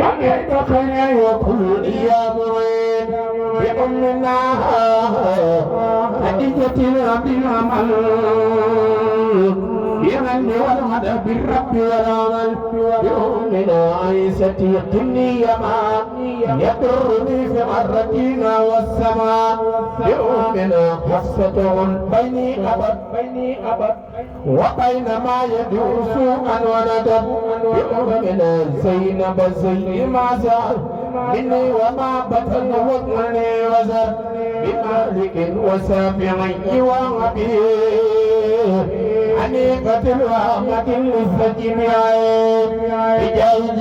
ومعتقل يكون يا مريد بأمنا خديجة العبد العمل يمن والغد بالرب والعمل بأمنا عيسى قني يما يضرني في مرتنا والسماء بأمنا حفصة بيني أبد وبينما يدور سوءا وندب بأمنا زينب زي ما زال مني وما بطن وطني وزر بمالك وسابعي وعبيه حنيفة الرحمة للسجمعين بجاهد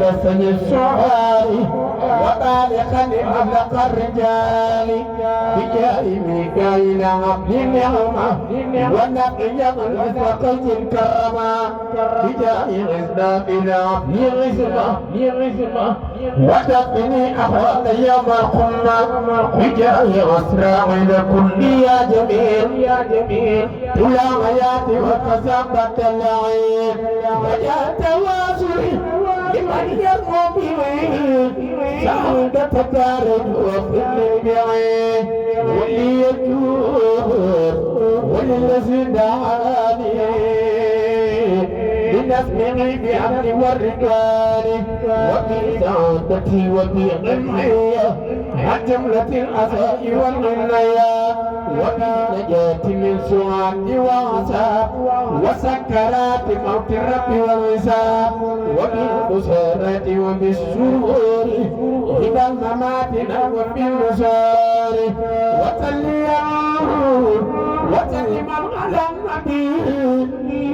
لسن الشعار وبالغا لمبلغ الرجال بجاه ميكائيل عبد النعمة ونقيا لثقل الكرمة بجاه غزنافل عبد غزمة وتقني أخوات يوم القمة بجاه أسراعيل كل يا جميل إلى حياتي وكسبت اللعين وجاء تواصلي لمن يقوم به سعودة تارد وفي بعين واللي يجور والذي دعاني بنسمعي بعبد والرجال وفي سعادتي وفي قمعي جملة الأساء والغنية وفي نجاة من سعاد وعساب وسكرات موت الرب والوساب وبالبشارات وبالسرور إلى الممات وبالنشار وسلم على النبي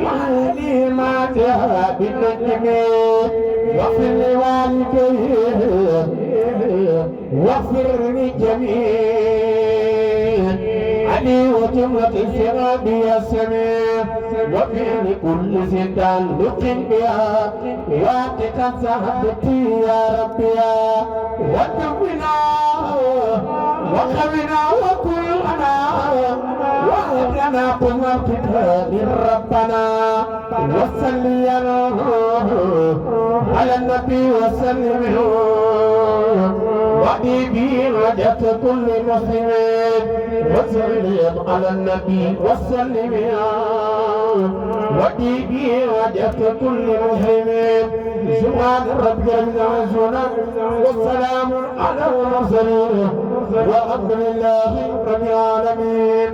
وعلي ما جاء بالنجم وفي لوالديه واغفر للجميع علي وجملة السراب يا سميع وفي كل تعلق بها واقتا سهدتي يا ربي وتقنا وخبنا وكلنا وعدنا قلنا كتاب ربنا وصلي على النبي وسلم وحبيبي رجت كل مسلمين وسلم على النبي وسلم وحبيبي رجت كل مسلمين سبحان ربك العزة والسلام على المرسلين والحمد لله رب العالمين.